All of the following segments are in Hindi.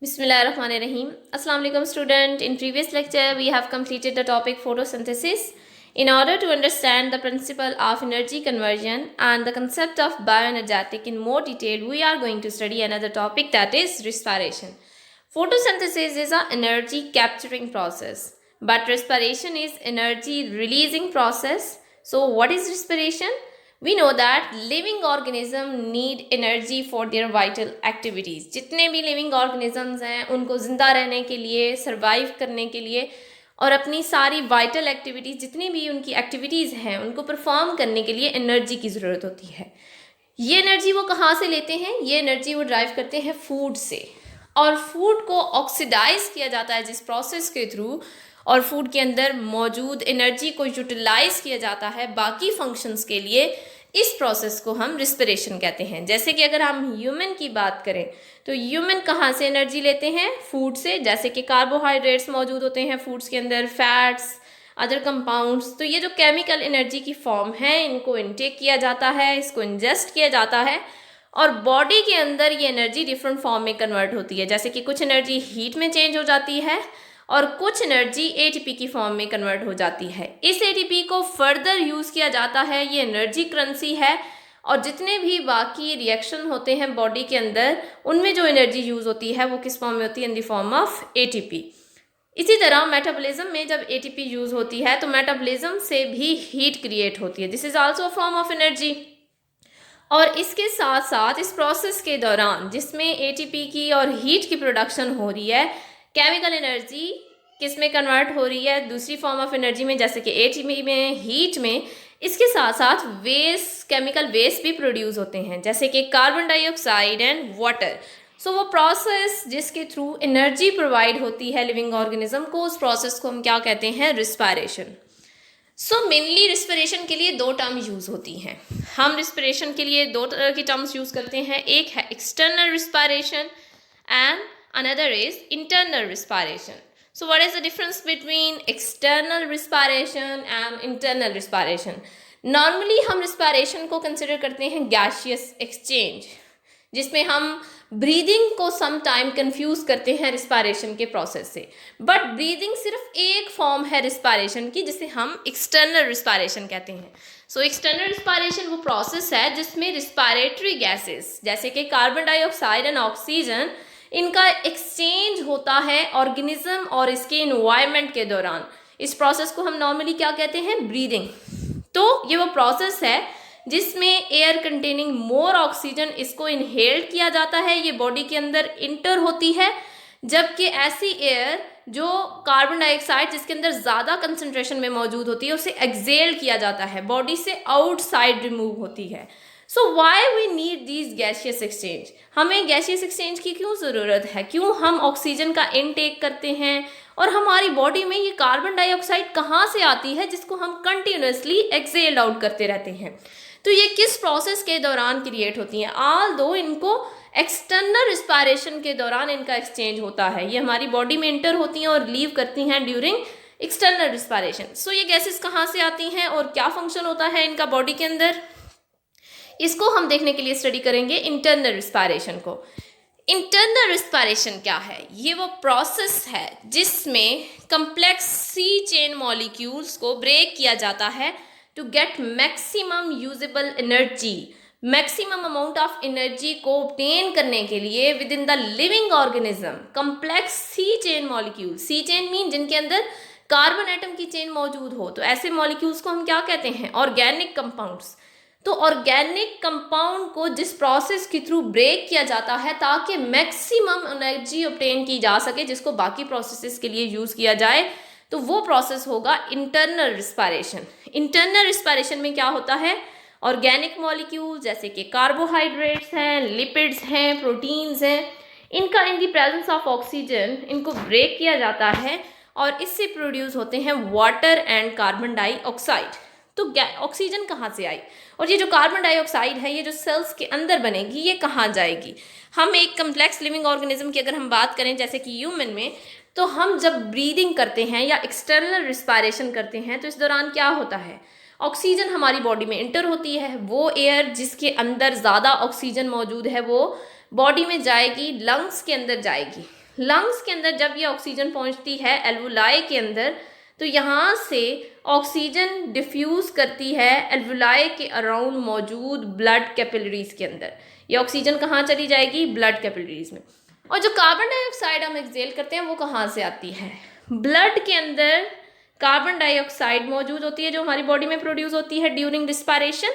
Bismillahirrahmanirrahim. Assalamu alaikum student. In previous lecture we have completed the topic photosynthesis. In order to understand the principle of energy conversion and the concept of bioenergetic in more detail, we are going to study another topic, that is respiration. Photosynthesis is an energy capturing process, but respiration is energy releasing process. So what is respiration? We know that living organism need energy for their vital activities. जितने भी living organisms हैं उनको जिंदा रहने के लिए, survive करने के लिए और अपनी सारी vital activities, जितनी भी उनकी activities हैं उनको perform करने के लिए energy की ज़रूरत होती है. ये एनर्जी वो कहाँ से लेते हैं? ये एनर्जी वो ड्राइव करते हैं फूड से, और फूड को ऑक्सीडाइज किया जाता है जिस प्रोसेस के थ्रू, और फूड के अंदर मौजूद एनर्जी को यूटिलाइज किया जाता है बाकी फंक्शंस के लिए. इस प्रोसेस को हम रिस्पिरेशन कहते हैं. जैसे कि अगर हम ह्यूमन की बात करें तो ह्यूमन कहाँ से एनर्जी लेते हैं? फूड से. जैसे कि कार्बोहाइड्रेट्स मौजूद होते हैं फूड्स के अंदर, फैट्स, अदर कंपाउंड्स. तो ये जो केमिकल एनर्जी की फॉर्म है इनको इनटेक किया जाता है, इसको इंजेस्ट किया जाता है, और बॉडी के अंदर ये एनर्जी डिफरेंट फॉर्म में कन्वर्ट होती है. जैसे कि कुछ एनर्जी हीट में चेंज हो जाती है और कुछ एनर्जी एटीपी की फॉर्म में कन्वर्ट हो जाती है. इस एटीपी को फर्दर यूज़ किया जाता है, ये एनर्जी करेंसी है. और जितने भी बाकी रिएक्शन होते हैं बॉडी के अंदर उनमें जो एनर्जी यूज़ होती है वो किस फॉर्म में होती है? इन द फॉर्म ऑफ एटीपी. इसी तरह मेटाबॉलिज्म में जब एटीपी यूज़ होती है तो मेटाबॉलिज्म से भी हीट क्रिएट होती है. This is also a form of energy. और इसके साथ साथ इस प्रोसेस के दौरान जिसमें एटीपी की और हीट की प्रोडक्शन हो रही है, केमिकल एनर्जी किस में कन्वर्ट हो रही है? दूसरी फॉर्म ऑफ एनर्जी में, जैसे कि एटीपी में, हीट में. इसके साथ साथ वेस्ट, केमिकल वेस्ट भी प्रोड्यूस होते हैं जैसे कि कार्बन डाइऑक्साइड एंड वाटर. सो वो प्रोसेस जिसके थ्रू एनर्जी प्रोवाइड होती है लिविंग ऑर्गेनिज्म को, उस प्रोसेस को हम क्या कहते हैं? रिस्पायरेशन. सो मेनली रिस्पिरेशन के लिए दो टर्म यूज़ होती हैं. हम रिस्पिरेशन के लिए दो तरह की टर्म्स यूज़ करते हैं. एक है external respiration and another is internal respiration. So what is the difference between external respiration and internal respiration? Normally हम रिस्पायरेशन को कंसिडर करते हैं गैसियस एक्सचेंज, जिसमें हम ब्रीदिंग को सम टाइम कंफ्यूज करते हैं रिस्पायरेशन के प्रोसेस से. बट ब्रीदिंग सिर्फ एक फॉर्म है रिस्पायरेशन की जिसे हम एक्सटर्नल रिस्पायरेशन कहते हैं. सो एक्सटर्नल रिस्पायरेशन वो प्रोसेस है जिसमें रिस्पायरेटरी गैसेस जैसे कि कार्बन डाइऑक्साइड एंड ऑक्सीजन, इनका एक्सचेंज होता है ऑर्गेनिज्म और इसके इन्वायरमेंट के दौरान. इस प्रोसेस को हम नॉर्मली क्या कहते हैं? ब्रीदिंग. तो ये वो प्रोसेस है जिसमें एयर कंटेनिंग मोर ऑक्सीजन, इसको इनहेल्ड किया जाता है, ये बॉडी के अंदर इंटर होती है, जबकि ऐसी एयर जो कार्बन डाइऑक्साइड जिसके अंदर ज़्यादा कंसंट्रेशन में मौजूद होती है उसे एक्सेल किया जाता है, बॉडी से आउटसाइड रिमूव होती है. So why we need these gaseous exchange? हमें गैसियस एक्सचेंज की क्यों ज़रूरत है? क्यों हम ऑक्सीजन का इनटेक करते हैं और हमारी बॉडी में ये कार्बन डाइऑक्साइड कहाँ से आती है जिसको हम कंटिन्यूसली एक्सेल आउट करते रहते हैं? तो ये किस प्रोसेस के दौरान क्रिएट होती हैं? ऑल दो इनको एक्सटर्नल रिस्पायरेशन के दौरान इनका एक्सचेंज होता है, ये हमारी बॉडी में इंटर होती हैं और लीव करती हैं ड्यूरिंग एक्सटर्नल रिस्पायरेशन. सो ये गैसेस कहाँ से आती हैं और क्या फंक्शन होता है इनका बॉडी के अंदर, इसको हम देखने के लिए स्टडी करेंगे इंटरनल रिस्पायरेशन को. इंटरनल रिस्पायरेशन क्या है? ये वो प्रोसेस है जिसमें कंप्लेक्स सी चेन मॉलिक्यूल्स को ब्रेक किया जाता है to get maximum usable energy. Maximum amount of energy को ऑब्टेन करने के लिए within the living organism complex C chain molecule, C chain mean जिनके अंदर कार्बन एटम की चेन मौजूद हो, तो ऐसे मॉलिक्यूल्स को हम क्या कहते हैं? Organic compounds. तो ऑर्गेनिक कंपाउंड को जिस प्रोसेस के थ्रू ब्रेक किया जाता है ताकि मैक्सिमम एनर्जी ऑब्टेन की जा सके जिसको बाकी प्रोसेसेस के लिए यूज़ किया जाए, तो वो प्रोसेस होगा इंटरनल रिस्पायरेशन. इंटरनल रिस्पायरेशन में क्या होता है? ऑर्गेनिक मॉलिक्यूल जैसे कि कार्बोहाइड्रेट्स हैं, लिपिड्स हैं, प्रोटीन्स हैं, इनका इन द प्रेजेंस ऑफ ऑक्सीजन इनको ब्रेक किया जाता है और इससे प्रोड्यूस होते हैं वाटर एंड कार्बन डाइऑक्साइड. तो ऑक्सीजन कहाँ से आई और ये जो कार्बन डाइऑक्साइड है ये जो सेल्स के अंदर बनेगी ये कहाँ जाएगी? हम एक कम्प्लेक्स लिविंग ऑर्गेनिज्म की अगर हम बात करें जैसे कि ह्यूमन में, तो हम जब ब्रीदिंग करते हैं या एक्सटर्नल रिस्पायरेशन करते हैं तो इस दौरान क्या होता है? ऑक्सीजन हमारी बॉडी में इंटर होती है, वो एयर जिसके अंदर ज़्यादा ऑक्सीजन मौजूद है वो बॉडी में जाएगी, लंग्स के अंदर जाएगी. लंग्स के अंदर जब ये ऑक्सीजन पहुंचती है एल्वुलाई के अंदर, तो यहाँ से ऑक्सीजन डिफ्यूज़ करती है एल्वुलाई के अराउंड मौजूद ब्लड कैपिलरीज के अंदर। ये ऑक्सीजन कहाँ चली जाएगी? ब्लड कैपिलरीज में। और जो कार्बन डाइऑक्साइड हम एक्सेल करते हैं वो कहाँ से आती है? ब्लड के अंदर कार्बन डाइऑक्साइड मौजूद होती है जो हमारी बॉडी में प्रोड्यूस होती है ड्यूरिंग रिस्पायरेशन।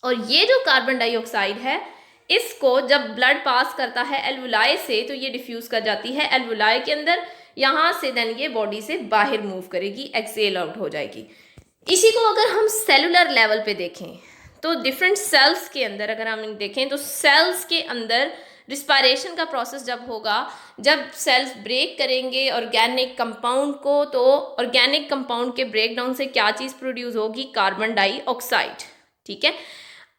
और ये जो कार्बन डाइऑक्साइड है इसको जब ब्लड पास करता है एल्वुलाई से तो ये डिफ्यूज कर जाती है एल्वुलाई के अंदर, यहाँ से देन ये बॉडी से बाहर मूव करेगी, एक्सेल आउट हो जाएगी। इसी को अगर हम सेलुलर लेवल पे देखें तो डिफरेंट सेल्स के अंदर अगर हम देखें तो सेल्स के अंदर रिस्पायरेशन का प्रोसेस जब होगा, जब सेल्स ब्रेक करेंगे ऑर्गेनिक कंपाउंड को, तो ऑर्गेनिक कंपाउंड के ब्रेकडाउन से क्या चीज़ प्रोड्यूस होगी? Carbon dioxide. ठीक है,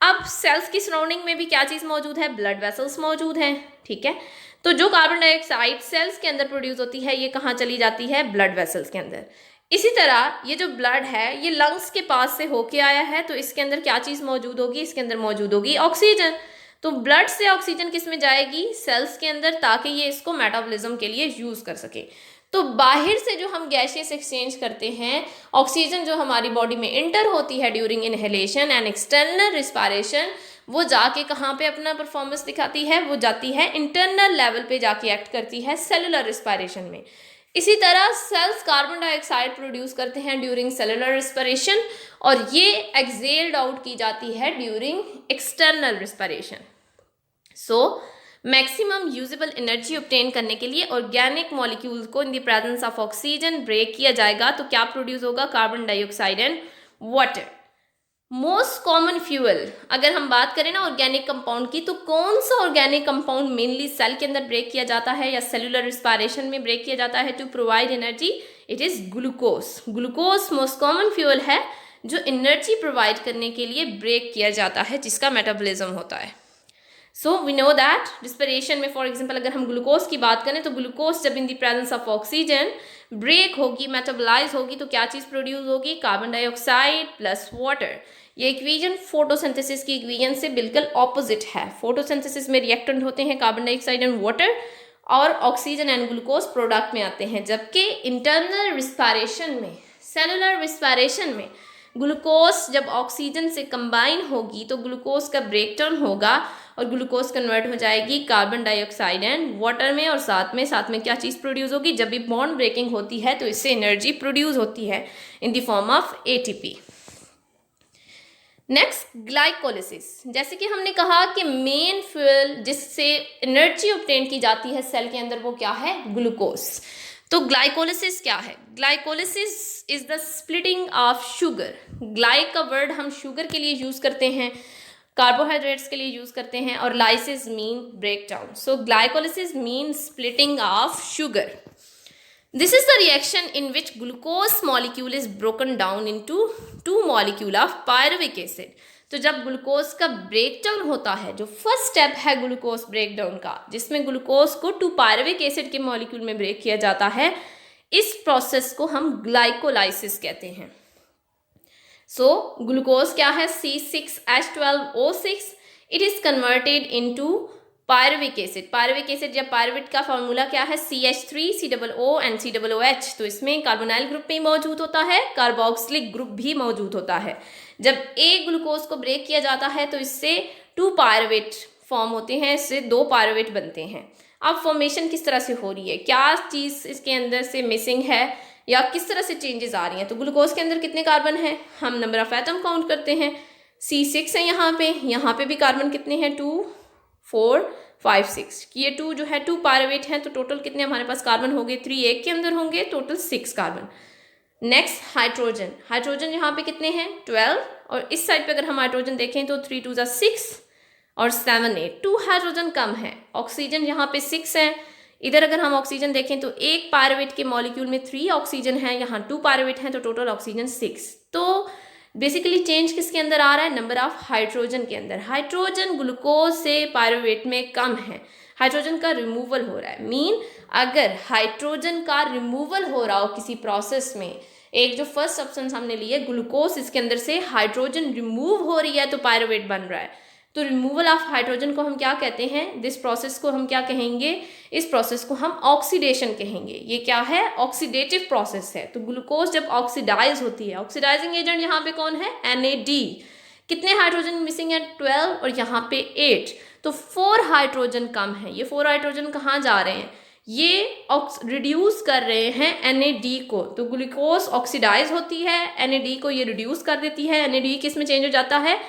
अब सेल्स की सराउंडिंग में भी क्या चीज़ मौजूद है? ब्लड वेसल्स मौजूद हैं। ठीक है, तो जो कार्बन डाइऑक्साइड सेल्स के अंदर प्रोड्यूस होती है ये कहाँ चली जाती है? ब्लड वेसल्स के अंदर। इसी तरह ये जो ब्लड है ये लंग्स के पास से होके आया है, तो इसके अंदर क्या चीज़ मौजूद होगी? इसके अंदर मौजूद होगी ऑक्सीजन। तो ब्लड से ऑक्सीजन किस में जाएगी? सेल्स के अंदर, ताकि ये इसको मेटाबॉलिज्म के लिए यूज़ कर सके। तो बाहर से जो हम गैसेस एक्सचेंज करते हैं, ऑक्सीजन जो हमारी बॉडी में इंटर होती है during inhalation and external respiration, वो जाके कहाँ पे अपना परफॉर्मेंस दिखाती है? वो जाती है इंटरनल लेवल पे जाके एक्ट करती है सेलुलर रिस्पायरेशन में। इसी तरह सेल्स कार्बन डाइऑक्साइड प्रोड्यूस करते हैं ड्यूरिंग सेलुलर रिस्पायरेशन और ये एक्सेल्ड आउट की जाती है during external respiration. So maximum usable energy obtain करने के लिए ऑर्गेनिक मॉलिक्यूल्स को in the presence of oxygen break किया जाएगा, तो क्या प्रोड्यूस होगा? Carbon dioxide and water. Most common fuel, अगर हम बात करें ना ऑर्गेनिक कंपाउंड की, तो कौन सा ऑर्गेनिक कंपाउंड मेनली सेल के अंदर ब्रेक किया जाता है या सेलुलर रिस्पायरेशन में ब्रेक किया जाता है to provide energy? It is glucose. Glucose most common fuel है जो एनर्जी प्रोवाइड करने के लिए ब्रेक किया जाता है, जिसका मेटाबॉलिज्म होता है। So we know that respiration में फॉर एग्जाम्पल अगर हम ग्लूकोज की बात करें तो ग्लूकोज जब in the presence of oxygen break होगी, मेटाबोलाइज होगी, तो क्या चीज़ प्रोड्यूस होगी? Carbon dioxide plus water. ये इक्वेशन फोटोसिंथेसिस की इक्वेशन से बिल्कुल ऑपोजिट है। फोटोसिंथेसिस में रिएक्टेंट होते हैं कार्बन डाइऑक्साइड एंड वाटर और ऑक्सीजन एंड ग्लूकोज प्रोडक्ट में आते हैं, जबकि इंटरनल रिस्पायरेशन में, सेलुलर रिस्पायरेशन में ग्लूकोज जब ऑक्सीजन से कंबाइन होगी तो ग्लूकोज का ब्रेकडाउन होगा और ग्लूकोज कन्वर्ट हो जाएगी कार्बन डाइऑक्साइड एंड वाटर में, और साथ में क्या चीज़ प्रोड्यूस होगी? जब भी बॉन्ड ब्रेकिंग होती है तो इससे एनर्जी प्रोड्यूस होती है इन the form of ATP. Next, glycolysis. जैसे कि हमने कहा कि मेन फ्यूल जिससे एनर्जी ऑब्टेन की जाती है सेल के अंदर वो क्या है? ग्लूकोज। तो ग्लाइकोलिसिस क्या है? Glycolysis is the splitting of sugar. Glyc का वर्ड हम शुगर के लिए यूज करते हैं, कार्बोहाइड्रेट्स के लिए यूज करते हैं, और lysis mean break down. So glycolysis mean splitting of sugar. This is the reaction in which glucose molecule is broken down into two molecule of pyruvic acid. तो जब ग्लूकोज का ब्रेकडाउन होता है, जो फर्स्ट स्टेप है ग्लूकोज ब्रेकडाउन का, जिसमें ग्लूकोज को 2 पायरुविक एसिड के मॉलिक्यूल में ब्रेक किया जाता है, इस प्रोसेस को हम ग्लाइकोलाइसिस कहते हैं। सो ग्लूकोज क्या है? C6H12O6। It is converted into pyruvic acid. Pyruvic acid या पायरुवेट का फॉर्मूला क्या है? CH3COO and COOH। तो इसमें कार्बोनाइल ग्रुप भी मौजूद होता है, कार्बोक्सिलिक ग्रुप भी मौजूद होता है। जब एक ग्लूकोज को ब्रेक किया जाता है तो इससे 2 पायरुवेट फॉर्म होते हैं, इससे 2 पायरुवेट बनते हैं। अब फॉर्मेशन किस तरह से हो रही है, क्या चीज़ इसके अंदर से मिसिंग है या किस तरह से चेंजेस आ रही हैं? तो ग्लूकोज के अंदर कितने कार्बन हैं? हम नंबर ऑफ एटम काउंट करते हैं। C6 है यहाँ पे भी कार्बन कितने हैं? 2 4 5 6। ये 2 जो है 2 पायरुवेट हैं, तो टोटल कितने हमारे पास कार्बन हो गए? 3 एक के अंदर होंगे, total 6 carbon. Next, hydrogen. Hydrogen यहाँ पे कितने हैं? 12। और इस साइड पे अगर हम हाइड्रोजन देखें तो 3 2 6 और 7 8, 2 हाइड्रोजन कम है। ऑक्सीजन यहाँ पे 6 है। इधर अगर हम ऑक्सीजन देखें तो एक पायरुवेट के मॉलिक्यूल में 3 ऑक्सीजन है, यहाँ 2 पायरुवेट हैं, तो टोटल ऑक्सीजन 6। तो बेसिकली चेंज किसके अंदर आ रहा है? नंबर ऑफ हाइड्रोजन के अंदर। हाइड्रोजन ग्लूकोज से पायरुवेट में कम है, हाइड्रोजन का रिमूवल हो रहा है। मीन अगर हाइड्रोजन का रिमूवल हो रहा हो किसी प्रोसेस में, एक जो फर्स्ट सब्सटेंस हमने ली है ग्लूकोज, इसके अंदर से हाइड्रोजन रिमूव हो रही है तो पायरुवेट बन रहा है। तो रिमूवल ऑफ हाइड्रोजन को हम क्या कहते हैं, दिस प्रोसेस को हम क्या कहेंगे, इस प्रोसेस को हम ऑक्सीडेशन कहेंगे। ये क्या है, ऑक्सीडेटिव प्रोसेस है। तो ग्लूकोज जब ऑक्सीडाइज होती है, ऑक्सीडाइजिंग एजेंट यहाँ पे कौन है, NAD। कितने हाइड्रोजन मिसिंग है, 12, और यहाँ पे 8, तो 4 हाइड्रोजन कम है। ये 4 हाइड्रोजन कहाँ जा रहे हैं, ये रिड्यूस कर रहे हैं NAD को। तो ग्लूकोज ऑक्सीडाइज होती है, NAD को ये रिड्यूस कर देती है। NAD किस में चेंज हो जाता है,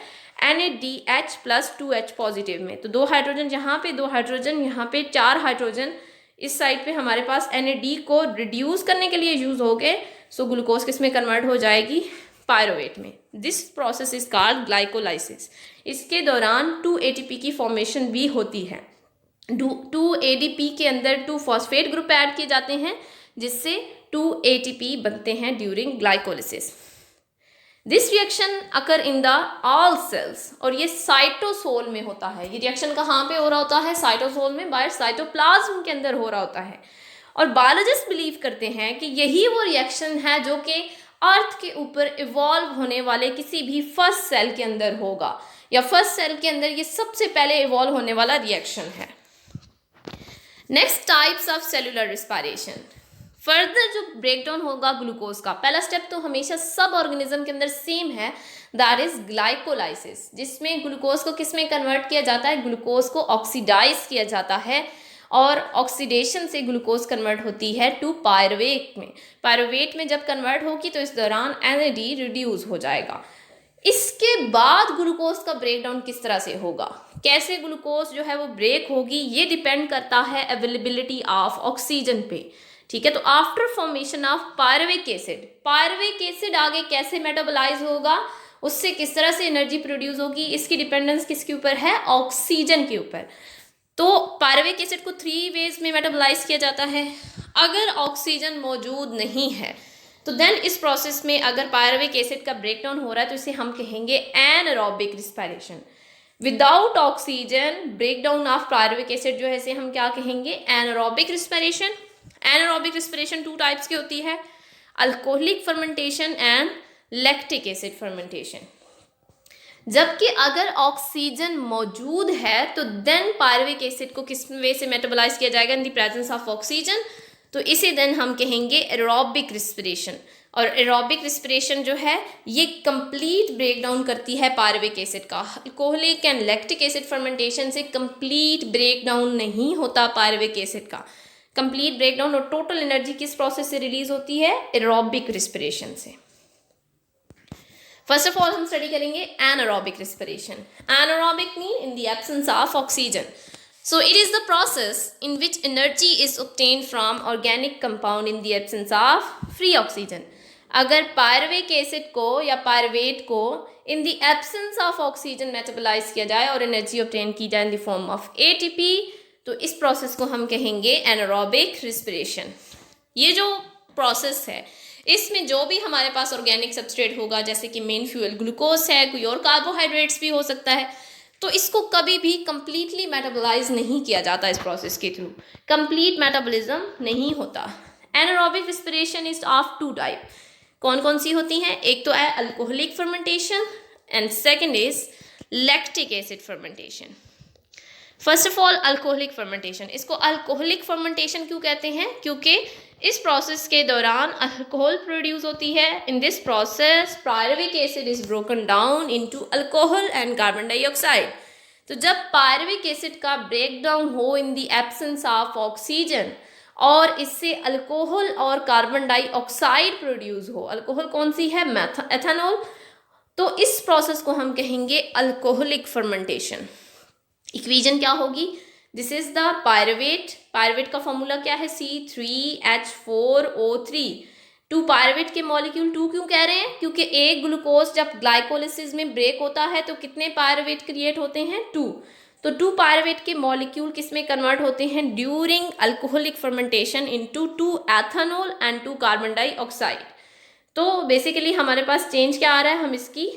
NADH प्लस 2H पॉजिटिव में। तो 2 हाइड्रोजन यहाँ पे, 2 हाइड्रोजन यहाँ पे, 4 हाइड्रोजन इस साइड पे हमारे पास NAD को रिड्यूस करने के लिए यूज हो गए। सो ग्लूकोज किस में कन्वर्ट हो जाएगी, पायरुवेट में। This process is called glycolysis. इसके दौरान 2 ATP की फॉर्मेशन भी होती है। 2 ADP के अंदर 2 फॉस्फेट ग्रुप ऐड किए जाते हैं, जिससे 2 ATP बनते हैं during glycolysis. This reaction occur in the all cells, और ये साइटोसोल में होता है। ये रिएक्शन कहाँ पे हो रहा होता है, साइटोसोल में, बाहर साइटोप्लाज्म के अंदर हो रहा होता है। और बायोलॉजिस्ट बिलीव करते हैं कि यही वो रिएक्शन है जो कि अर्थ के ऊपर इवॉल्व होने वाले किसी भी फर्स्ट सेल के अंदर होगा, या फर्स्ट सेल के अंदर ये सबसे पहले इवॉल्व होने वाला रिएक्शन है। Next types of cellular respiration. Further जो ब्रेकडाउन होगा ग्लूकोज का, पहला स्टेप तो हमेशा सब ऑर्गेनिज्म के अंदर सेम है, दैट इज ग्लाइकोलाइसिस, जिसमें ग्लूकोज को किस में कन्वर्ट किया जाता है, ग्लूकोज को ऑक्सीडाइज किया जाता है, और ऑक्सीडेशन से ग्लूकोज कन्वर्ट होती है टू पायरुवेट में। पायरुवेट में जब कन्वर्ट होगी तो इस दौरान NAD रिड्यूस हो जाएगा। इसके बाद ग्लूकोज का ब्रेकडाउन किस तरह से होगा, कैसे ग्लूकोज जो है वो ब्रेक होगी, ये डिपेंड करता है अवेलेबिलिटी ऑफ ऑक्सीजन पे। ठीक है, तो after formation of pyruvic acid आगे कैसे मेटाबोलाइज होगा, उससे किस तरह से एनर्जी प्रोड्यूस होगी, इसकी डिपेंडेंस किसके ऊपर है, ऑक्सीजन के ऊपर। तो पायरुविक एसिड को 3 वेज में मेटाबोलाइज किया जाता है। अगर ऑक्सीजन मौजूद नहीं है तो देन इस प्रोसेस में अगर पायरुविक एसिड का ब्रेकडाउन हो रहा है तो इसे हम कहेंगे anaerobic respiration. Without oxygen breakdown of pyruvic acid जो है इसे हम क्या कहेंगे, anaerobic respiration. Anaerobic respiration 2 types की होती है, alcoholic fermentation and lactic acid fermentation. जबकि अगर ऑक्सीजन मौजूद है तो देन पायरुविक एसिड को किस वे से मेटाबोलाइज किया जाएगा, इन द प्रेजेंस ऑफ ऑक्सीजन, तो इसे देन हम कहेंगे एरोबिक रिस्पिरेशन। और एरोबिक रिस्पिरेशन जो है ये कंप्लीट ब्रेकडाउन करती है पायरुविक एसिड का। Alcoholic and lactic acid fermentation से कंप्लीट ब्रेकडाउन नहीं होता पायरुविक एसिड का। कंप्लीट ब्रेकडाउन और टोटल एनर्जी किस प्रोसेस से रिलीज होती है, एरोबिक रिस्पिरेशन से। फर्स्ट ऑफ ऑल हम स्टडी करेंगे anaerobic respiration. Anaerobic mean in the absence of oxygen. So it is the process in which energy is obtained from organic compound in the absence of free oxygen. अगर पायरुविक एसिड को या पायरुवेट को in the absence of oxygen metabolise किया जाए और एनर्जी ऑब्टेन की जाए in the form of ATP, तो इस प्रोसेस को हम कहेंगे एनारोबिक रिस्पिरेशन। ये जो प्रोसेस है इसमें जो भी हमारे पास ऑर्गेनिक सबस्ट्रेट होगा, जैसे कि मेन फ्यूल ग्लूकोज है, कोई और कार्बोहाइड्रेट्स भी हो सकता है, तो इसको कभी भी कंप्लीटली मेटाबोलाइज नहीं किया जाता। इस प्रोसेस के थ्रू कंप्लीट मेटाबॉलिज्म नहीं होता। Anaerobic respiration is of 2 type. कौन कौन सी होती हैं, एक तो है alcoholic fermentation and second is lactic acid fermentation. First of all alcoholic fermentation, इसको अल्कोहलिक फर्मेंटेशन क्यों कहते हैं, क्योंकि इस प्रोसेस के दौरान अल्कोहल प्रोड्यूस होती है। In this process pyruvic acid is broken down into alcohol and carbon dioxide. तो जब पायरुविक एसिड का ब्रेक डाउन हो इन द एब्सेंस ऑफ ऑक्सीजन और इससे अल्कोहल और कार्बन डाइऑक्साइड प्रोड्यूस हो, अल्कोहल कौन सी है, एथेनॉल, तो इस प्रोसेस को हम कहेंगे अल्कोहलिक फर्मेंटेशन। इक्वेशन क्या होगी, this is the pyruvate. Pyruvate का फॉर्मूला क्या है, C3H4O3। 2 पायरुवेट के मॉलिक्यूल 2 क्यों कह रहे हैं, क्योंकि एक ग्लूकोज जब ग्लाइकोलिसिस में ब्रेक होता है तो कितने पायरुवेट क्रिएट होते हैं, 2। तो 2 पायरुवेट के मॉलिक्यूल किस में कन्वर्ट होते हैं, during alcoholic fermentation into 2 ethanol and 2 carbon dioxide. तो बेसिकली हमारे पास चेंज क्या आ रहा है, हम इसकी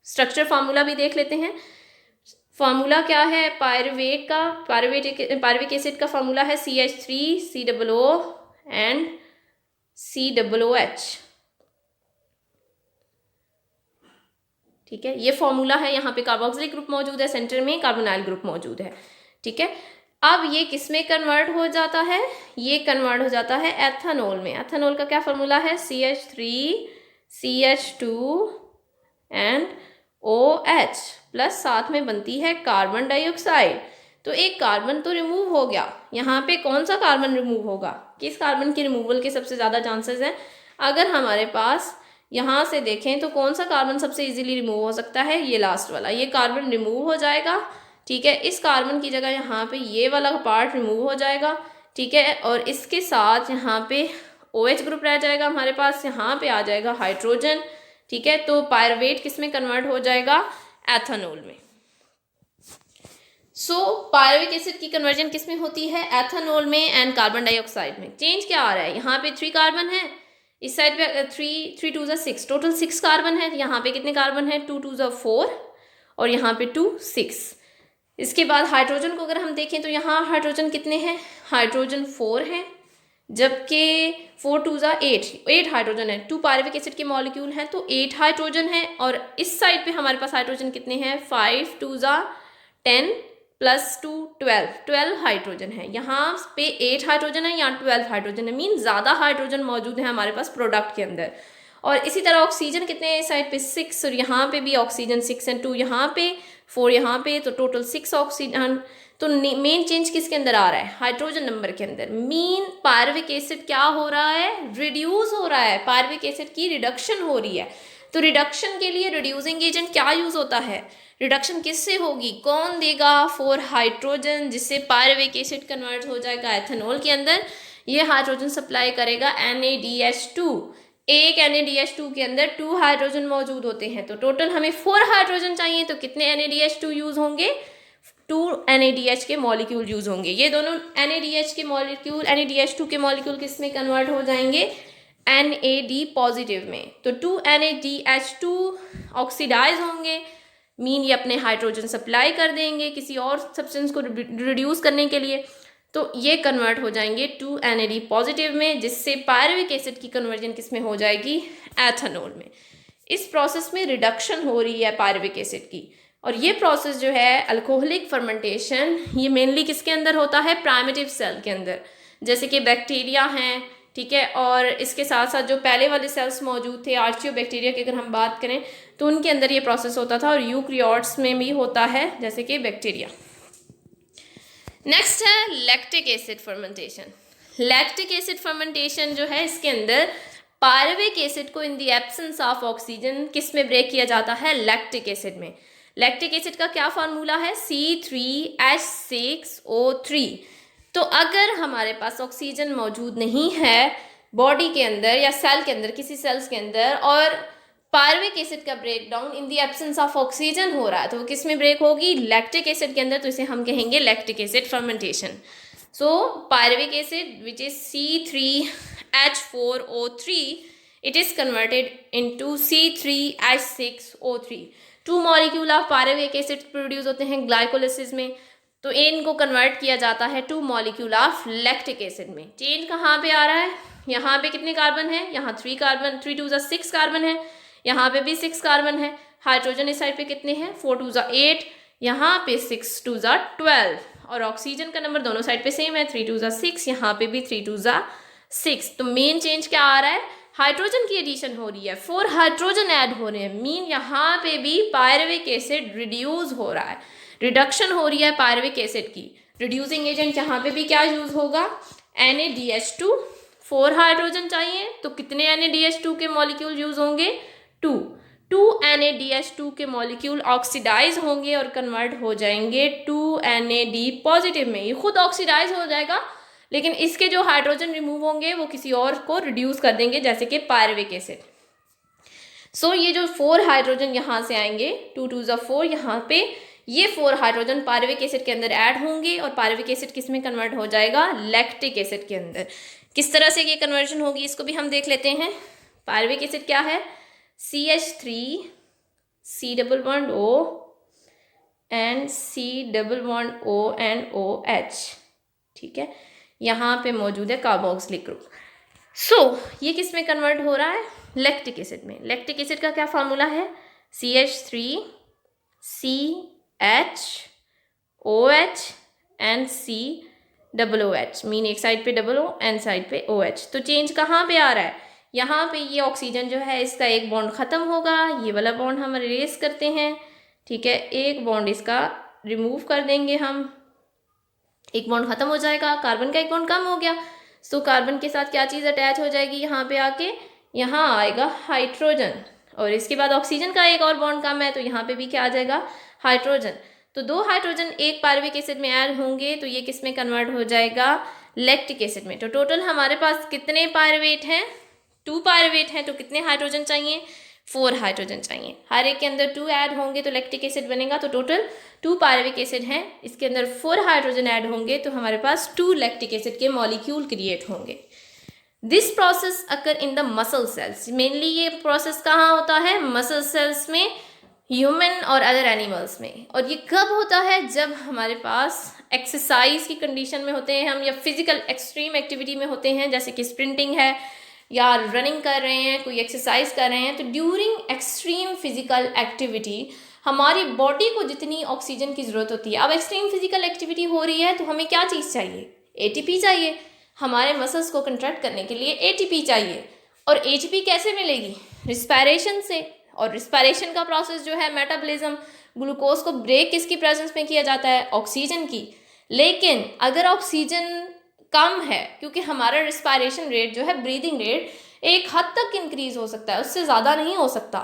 स्ट्रक्चर फार्मूला भी देख लेते हैं। फार्मूला क्या है पायरुवेट का, पायरुविक एसिड का फार्मूला है CH3COO एंड COOH। ठीक है, ये फॉर्मूला है। यहाँ पे कार्बोक्सिलिक ग्रुप मौजूद है, सेंटर में कार्बोनाइल ग्रुप मौजूद है, ठीक है। अब ये किस में कन्वर्ट हो जाता है, ये कन्वर्ट हो जाता है एथेनॉल में। एथेनॉल का क्या फॉर्मूला है, CH3CH2 एंड OH प्लस साथ में बनती है कार्बन डाइऑक्साइड। तो एक कार्बन तो रिमूव हो गया, यहाँ पे कौन सा कार्बन रिमूव होगा, किस कार्बन के रिमूवल के सबसे ज़्यादा चांसेस हैं। अगर हमारे पास यहाँ से देखें तो कौन सा कार्बन सबसे इजीली रिमूव हो सकता है, ये लास्ट वाला, ये कार्बन रिमूव हो जाएगा, ठीक है। इस कार्बन की जगह यहाँ पे ये वाला पार्ट रिमूव हो जाएगा, ठीक है। और इसके साथ यहाँ पे OH ग्रुप रह जाएगा हमारे पास, यहाँ पे आ जाएगा हाइड्रोजन, ठीक है। तो पायरुवेट किस में कन्वर्ट हो जाएगा, एथेनॉल में। सो पायरुविक एसिड की कन्वर्जन किस में होती है, एथेनॉल में एंड कार्बन डाइऑक्साइड में। चेंज क्या आ रहा है, यहाँ पे 3 कार्बन है, इस साइड पे 3 2 6, टोटल 6 कार्बन है। यहाँ पे कितने कार्बन है, 2 2 4 और यहाँ पे 2 6। इसके बाद हाइड्रोजन को अगर हम देखें तो यहाँ हाइड्रोजन कितने हैं, हाइड्रोजन 4 हैं, जबकि 4 2 8 हाइड्रोजन है। 2 पायरुविक एसिड के मॉलिक्यूल हैं तो 8 हाइड्रोजन है। और इस साइड पे हमारे पास हाइड्रोजन कितने हैं, 5 2 10 प्लस 2 12 हाइड्रोजन है। यहाँ पे 8 हाइड्रोजन है, यहाँ 12 हाइड्रोजन है, मीन ज़्यादा हाइड्रोजन मौजूद है हमारे पास प्रोडक्ट के अंदर। और इसी तरह ऑक्सीजन कितने हैं, इस साइड पे 6 और यहाँ पे भी ऑक्सीजन 6 एंड 2 यहाँ पे 4 यहाँ पे, तो टोटल 6 ऑक्सीजन। तो मेन चेंज किसके अंदर आ रहा है, हाइड्रोजन नंबर के अंदर। मीन पायरुविक एसिड क्या हो रहा है, रिड्यूस हो रहा है, पायरुविक एसिड की रिडक्शन हो रही है। तो रिडक्शन के लिए रिड्यूसिंग एजेंट क्या यूज होता है, रिडक्शन किससे होगी, कौन देगा, 4 हाइड्रोजन, जिससे पायरुविक एसिड कन्वर्ट हो जाएगा एथेनॉल के अंदर। ये हाइड्रोजन सप्लाई करेगा NaDH2। एक NaDH2 के अंदर 2 हाइड्रोजन मौजूद होते हैं, तो टोटल हमें 4 हाइड्रोजन चाहिए, तो कितने NaDH2 यूज होंगे, 2 NaDH के मॉलिक्यूल यूज होंगे। ये दोनों NaDH के मॉलिक्यूल, NaDH2 के मॉलिक्यूल किस में कन्वर्ट हो जाएंगे, NAD पॉजिटिव में। तो 2 NaDH2 ऑक्सीडाइज होंगे, मीन ये अपने हाइड्रोजन सप्लाई कर देंगे किसी और सब्सटेंस को रिड्यूस करने के लिए, तो ये कन्वर्ट हो जाएंगे 2 NAD पॉजिटिव में, जिससे पायरुविक एसिड की कन्वर्जन किस में हो जाएगी, एथेनॉल में। इस प्रोसेस में रिडक्शन हो रही है पायरुविक एसिड की। और ये प्रोसेस जो है अल्कोहलिक फर्मेंटेशन, ये मेनली किसके अंदर होता है, प्राइमिटिव सेल के अंदर, जैसे कि बैक्टीरिया हैं, ठीक है। और इसके साथ साथ जो पहले वाले सेल्स मौजूद थे, आर्चियोबैक्टीरिया की अगर हम बात करें तो उनके अंदर ये प्रोसेस होता था, और यूकैरियोट्स में भी होता है जैसे कि बैक्टीरिया। नेक्स्ट है lactic acid fermentation. Lactic acid fermentation जो है, इसके अंदर पायरुविक एसिड को in the absence of oxygen किस में ब्रेक किया जाता है, लैक्टिक एसिड में। लैक्टिक एसिड का क्या फार्मूला है, C3H6O3। तो अगर हमारे पास ऑक्सीजन मौजूद नहीं है बॉडी के अंदर या सेल के अंदर, किसी सेल्स के अंदर, और पायरुविक एसिड का break down in the absence of oxygen हो रहा है, तो वो किस में ब्रेक होगी, लैक्टिक एसिड के अंदर। तो इसे हम कहेंगे lactic acid fermentation. So pyruvic acid which is C3H4O3, it is converted into C3H6O3। 2 molecule of pyruvic acid produce होते हैं ग्लाइकोलिसिस में, तो इनको कन्वर्ट किया जाता है 2 मॉलिक्यूल ऑफ लैक्टिक एसिड में। चेंज कहाँ पे आ रहा है, यहाँ पे कितने कार्बन है, यहाँ 3 कार्बन, 3 2 6 कार्बन है, यहाँ पे भी 6 कार्बन है। हाइड्रोजन इस साइड पे कितने हैं, 4 2 8, यहाँ पे 6 2 12, और ऑक्सीजन का नंबर दोनों साइड पे सेम है, 3 2 6, यहाँ पे भी 3 2 6। तो मेन चेंज क्या आ रहा है, हाइड्रोजन की एडिशन हो रही है, 4 हाइड्रोजन ऐड हो रहे हैं, मीन यहाँ पे भी पायरुविक एसिड रिड्यूस हो रहा है, रिडक्शन हो रही है पायरुविक एसिड की। रिड्यूसिंग एजेंट यहाँ पे भी क्या यूज होगा, NaDH2। 4 हाइड्रोजन चाहिए तो कितने NaDH2 के मॉलिक्यूल यूज होंगे, 2 NaDH2 के मॉलिक्यूल ऑक्सीडाइज होंगे और कन्वर्ट हो जाएंगे 2 NAD पॉजिटिव में। ये खुद ऑक्सीडाइज हो जाएगा, लेकिन इसके जो हाइड्रोजन रिमूव होंगे वो किसी और को रिड्यूस कर देंगे, जैसे कि पायरुविक एसिड। सो ये जो 4 हाइड्रोजन यहाँ से आएंगे, 2 2 4, यहाँ पे ये 4 हाइड्रोजन पायरुविक एसिड के अंदर ऐड होंगे, और पायरुविक एसिड किस में कन्वर्ट हो जाएगा, लैक्टिक एसिड के अंदर। किस तरह से ये कन्वर्जन होगी इसको भी हम देख लेते हैं। पायरुविक एसिड क्या है, CH3 C++O and C++O and OH, ठीक है। यहाँ पे मौजूद है कार्बोक्सिलिक ग्रुप। सो ये किस में कन्वर्ट हो रहा है, लैक्टिक एसिड में। लैक्टिक एसिड का क्या फार्मूला है, CH3, CH, OH and COOH, mean एक साइड पे डबल O एंड साइड पे OH। तो चेंज कहाँ पे आ रहा है? यहाँ पे ये ऑक्सीजन जो है इसका एक बॉन्ड ख़त्म होगा, ये वाला बॉन्ड हम इरेज करते हैं, ठीक है, एक बॉन्ड इसका रिमूव कर देंगे हम, एक बॉन्ड खत्म हो जाएगा, कार्बन का एक बॉन्ड कम हो गया, तो कार्बन के साथ क्या चीज़ अटैच हो जाएगी यहाँ पे आके, यहाँ आएगा हाइड्रोजन, और इसके बाद ऑक्सीजन का एक और बॉन्ड कम है तो यहाँ पे भी क्या आ जाएगा, हाइड्रोजन। तो दो हाइड्रोजन एक पायरुविक एसिड में ऐड होंगे तो ये किस में कन्वर्ट हो जाएगा, लैक्टिक एसिड में। तो टोटल हमारे पास कितने पायरुवेट हैं, 2 पायरुवेट हैं, तो कितने हाइड्रोजन चाहिए, 4 हाइड्रोजन चाहिए, हर एक के अंदर 2 ऐड होंगे तो लैक्टिक एसिड बनेगा, तो टोटल 2 पायरुविक एसिड हैं, इसके अंदर 4 हाइड्रोजन ऐड होंगे तो हमारे पास 2 लैक्टिक एसिड के मॉलिक्यूल क्रिएट होंगे। This process occur in the muscle cells, mainly ये प्रोसेस कहाँ होता है, मसल सेल्स में, ह्यूमन और अदर एनिमल्स में। और ये कब होता है, जब हमारे पास एक्सरसाइज की कंडीशन में होते हैं हम, या फिजिकल एक्सट्रीम एक्टिविटी में होते हैं, जैसे कि स्प्रिंटिंग है या रनिंग कर रहे हैं, कोई एक्सरसाइज कर रहे हैं। तो ड्यूरिंग एक्सट्रीम फिजिकल एक्टिविटी हमारी बॉडी को जितनी ऑक्सीजन की ज़रूरत होती है, अब एक्सट्रीम फिजिकल एक्टिविटी हो रही है तो हमें क्या चीज़ चाहिए, एटीपी चाहिए, हमारे मसल्स को कंट्रैक्ट करने के लिए एटीपी चाहिए। और एटीपी कैसे मिलेगी, रिस्पायरेशन से, और रिस्पायरेशन का प्रोसेस जो है मेटाबॉलिज्म, ग्लूकोज को ब्रेक किसकी प्रेजेंस में किया जाता है, ऑक्सीजन की। लेकिन अगर ऑक्सीजन कम है, क्योंकि हमारा रिस्पायरेशन रेट जो है, ब्रीदिंग रेट एक हद तक इंक्रीज हो सकता है, उससे ज़्यादा नहीं हो सकता।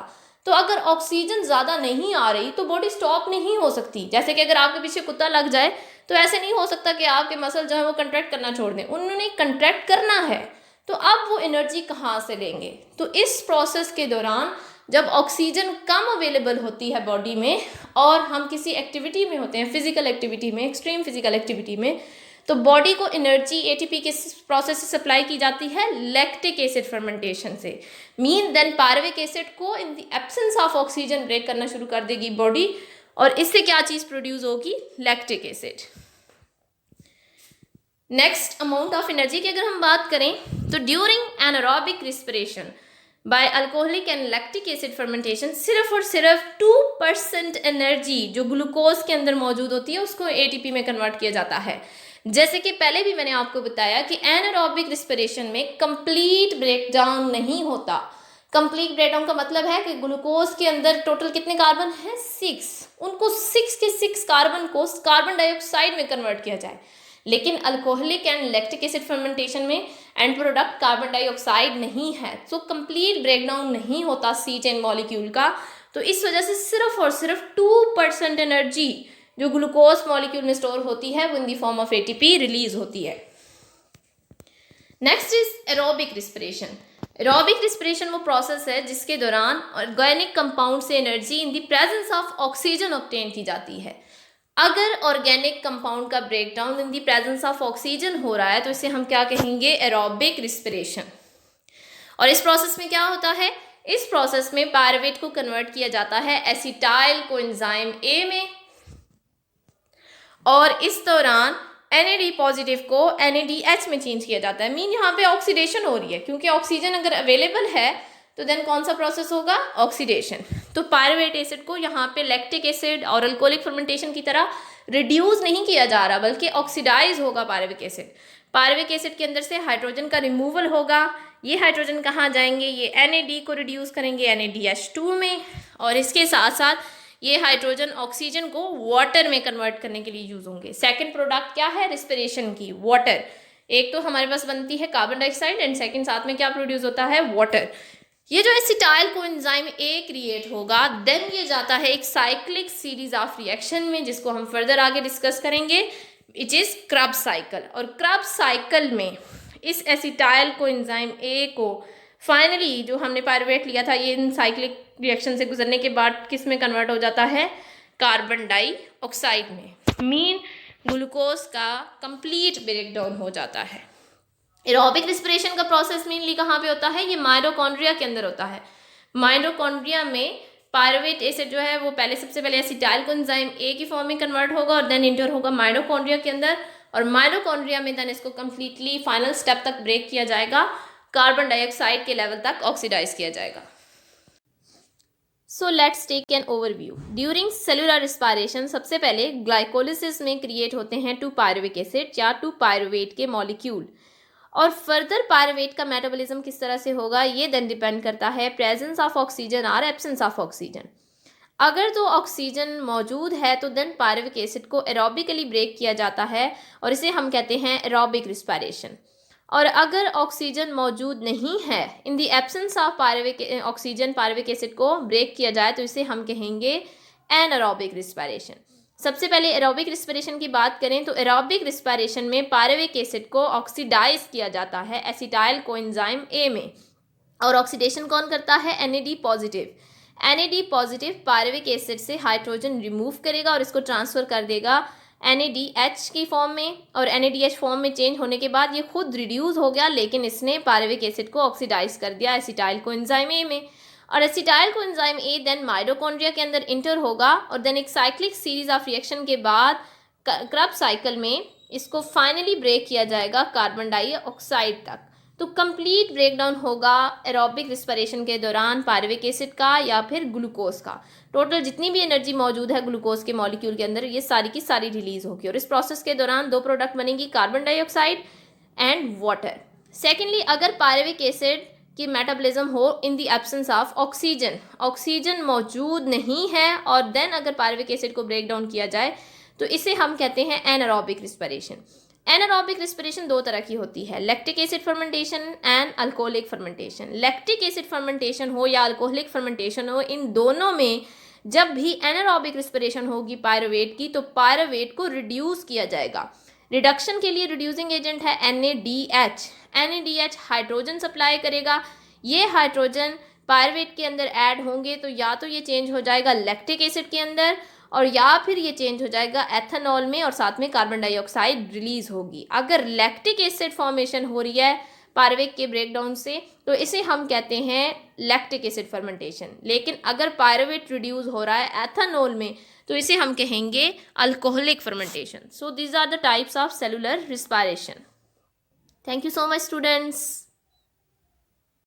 तो अगर ऑक्सीजन ज़्यादा नहीं आ रही तो बॉडी स्टॉप नहीं हो सकती। जैसे कि अगर आपके पीछे कुत्ता लग जाए तो ऐसे नहीं हो सकता कि आपके मसल जो है वो कंट्रैक्ट करना छोड़ दें, उन्होंने कंट्रैक्ट करना है। तो अब वो एनर्जी कहाँ से लेंगे, तो इस प्रोसेस के दौरान जब ऑक्सीजन कम अवेलेबल होती है बॉडी में और हम किसी एक्टिविटी में होते हैं, फिजिकल एक्टिविटी में, एक्सट्रीम फिजिकल एक्टिविटी में, तो बॉडी को एनर्जी एटीपी किस प्रोसेस से सप्लाई की जाती है, लैक्टिक एसिड फर्मेंटेशन से। मीन देन पायरुविक एसिड को in the absence of oxygen break करना शुरू कर देगी बॉडी, और इससे क्या चीज़ प्रोड्यूस होगी, lactic acid. Next, amount of energy की अगर हम बात करें तो during anaerobic respiration by alcoholic and lactic acid fermentation, सिर्फ और सिर्फ 2% एनर्जी जो ग्लूकोज के अंदर मौजूद होती है उसको एटीपी में कन्वर्ट किया जाता है। जैसे कि पहले भी मैंने आपको बताया कि एनारोबिक रिस्पिरेशन में कंप्लीट ब्रेकडाउन नहीं होता। कंप्लीट ब्रेकडाउन का मतलब है कि ग्लूकोज के अंदर टोटल कितने कार्बन हैं, 6, उनको 6 के 6 कार्बन को कार्बन डाइऑक्साइड में कन्वर्ट किया जाए। लेकिन alcoholic and lactic acid fermentation में एंड प्रोडक्ट कार्बन डाइऑक्साइड नहीं है, तो कंप्लीट ब्रेकडाउन नहीं होता सी चेन मॉलिक्यूल का। तो इस वजह से सिर्फ और सिर्फ 2% एनर्जी जो ग्लूकोज मॉलिक्यूल में स्टोर होती है वो इन the form of ATP release होती है। Next is aerobic respiration. Aerobic respiration वो प्रोसेस है जिसके दौरान ऑर्गेनिक कंपाउंड से energy in the presence of oxygen obtain की जाती है। अगर ऑर्गेनिक कंपाउंड का breakdown in the presence of oxygen हो रहा है तो इसे हम क्या कहेंगे, एरोबिक रिस्पिरेशन। और इस प्रोसेस में क्या होता है, इस प्रोसेस में पायरुवेट को कन्वर्ट किया जाता है एसिटाइल कोएंजाइम ए में, और इस दौरान NAD पॉजिटिव को NADH में चेंज किया जाता है। मीन यहाँ पे ऑक्सीडेशन हो रही है, क्योंकि ऑक्सीजन अगर अवेलेबल है तो देन कौन सा प्रोसेस होगा, ऑक्सीडेशन। तो पायरुवेट एसिड को यहाँ पे लैक्टिक एसिड और अल्कोहलिक फर्मेंटेशन की तरह रिड्यूस नहीं किया जा रहा, बल्कि ऑक्सीडाइज होगा पायरुविक एसिड। पायरुविक एसिड के अंदर से हाइड्रोजन का रिमूवल होगा, ये हाइड्रोजन कहाँ जाएंगे, ये NAD को रिड्यूस करेंगे NADH2 में, और इसके साथ साथ ये हाइड्रोजन ऑक्सीजन को वाटर में कन्वर्ट करने के लिए यूज होंगे। सेकंड प्रोडक्ट क्या है रिस्पिरेशन की, वाटर। एक तो हमारे पास बनती है कार्बन डाइऑक्साइड एंड सेकंड साथ में क्या प्रोड्यूस होता है, वाटर। ये जो एसिटाइल कोएंजाइम ए क्रिएट होगा, देन ये जाता है एक साइक्लिक सीरीज ऑफ रिएक्शन में, जिसको हम फर्दर आगे डिस्कस करेंगे, विच इज क्रेब्स साइकिल। और क्रेब्स साइकिल में इस एसिटाइल कोएंजाइम ए को फाइनली जो हमने पायरुवेट लिया था, ये इन साइक्लिक रिएक्शन से गुजरने के बाद किस में कन्वर्ट हो जाता है, कार्बन डाइऑक्साइड में। मीन ग्लूकोज का कंप्लीट ब्रेकडाउन हो जाता है। एरोबिक रिस्पिरेशन का प्रोसेस मेनली कहाँ पे होता है, ये माइटोकॉन्ड्रिया के अंदर होता है। माइटोकॉन्ड्रिया में पायरुवेट एसिड जो है वो सबसे पहले एसिटाइल कोएंजाइम ए की फॉर्म में कन्वर्ट होगा और देन इंटर होगा माइटोकॉन्ड्रिया के अंदर, और माइटोकॉन्ड्रिया में देन इसको कंप्लीटली फाइनल स्टेप तक ब्रेक किया जाएगा, कार्बन डाइऑक्साइड के लेवल तक ऑक्सीडाइज किया जाएगा। So let's take an overview. During cellular respiration सबसे पहले ग्लाइकोलिसिस में क्रिएट होते हैं 2 पायरुविक एसिड या 2 पायरुवेट के मॉलिक्यूल, और फर्दर पायरुवेट का मेटाबॉलिज्म किस तरह से होगा ये देन डिपेंड करता है प्रेजेंस ऑफ ऑक्सीजन और एब्सेंस ऑफ ऑक्सीजन। अगर तो ऑक्सीजन मौजूद है तो देन पायरुविक एसिड को एरोबिकली ब्रेक किया जाता है और इसे हम कहते हैं एरोबिक रिस्पायरेशन। और अगर ऑक्सीजन मौजूद नहीं है, इन the absence of pyruvic oxygen pyruvic acid को ब्रेक किया जाए तो इसे हम कहेंगे एनारोबिक रिस्पायरेशन। सबसे पहले एरोबिक रिस्पायरेशन की बात करें तो एरोबिक रिस्पायरेशन में पायरुविक एसिड को ऑक्सीडाइज किया जाता है एसिटाइल कोएंजाइम ए में, और ऑक्सीडेशन कौन करता है? NAD positive. NAD positive pyruvic acid से हाइड्रोजन रिमूव करेगा और इसको ट्रांसफर कर देगा NADH की फॉर्म में, और NADH फॉर्म में चेंज होने के बाद ये खुद रिड्यूस हो गया, लेकिन इसने पायरुविक एसिड को ऑक्सीडाइज कर दिया एसिटाइल कोएंजाइम ए में, और acetyl coenzyme A then mitochondria के अंदर इंटर होगा और देन एक साइक्लिक सीरीज ऑफ रिएक्शन के बाद क्रब साइकिल में इसको फाइनली ब्रेक किया जाएगा कार्बन डाइऑक्साइड तक। तो कंप्लीट ब्रेकडाउन होगा एरोबिक रिस्पायरेशन के दौरान पायरुविक एसिड का या फिर ग्लूकोज का। टोटल जितनी भी एनर्जी मौजूद है ग्लूकोज के मॉलिक्यूल के अंदर ये सारी की सारी रिलीज होगी, और इस प्रोसेस के दौरान 2 प्रोडक्ट बनेंगी, carbon dioxide and water. Secondly, अगर पायरुविक एसिड की मेटाबॉलिज्म हो इन the absence of oxygen, oxygen मौजूद नहीं है और देन अगर पायरुविक एसिड को ब्रेक डाउन किया जाए तो इसे हम कहते हैं एनारोबिक रिस्पायरेशन। एनारोबिक रिस्पिरेशन 2 तरह की होती है, lactic acid fermentation and alcoholic fermentation. Lactic acid fermentation हो या अल्कोहलिक फर्मेंटेशन हो, इन दोनों में जब भी एनारोबिक रिस्पिरेशन होगी पायरुवेट की तो पायरुवेट को रिड्यूस किया जाएगा। रिडक्शन के लिए रिड्यूसिंग एजेंट है NADH। NADH हाइड्रोजन सप्लाई करेगा, ये हाइड्रोजन पायरुवेट के अंदर ऐड होंगे तो या तो ये चेंज हो जाएगा लैक्टिक एसिड के अंदर और या फिर ये चेंज हो जाएगा एथेनॉल में और साथ में कार्बन डाइऑक्साइड रिलीज होगी। अगर लैक्टिक एसिड फॉर्मेशन हो रही है पायरुवेट के ब्रेकडाउन से तो इसे हम कहते हैं लैक्टिक एसिड फर्मेंटेशन, लेकिन अगर पायरुवेट रिड्यूस हो रहा है एथेनॉल में तो इसे हम कहेंगे alcoholic fermentation. So these are the types of cellular respiration. Thank you so much students.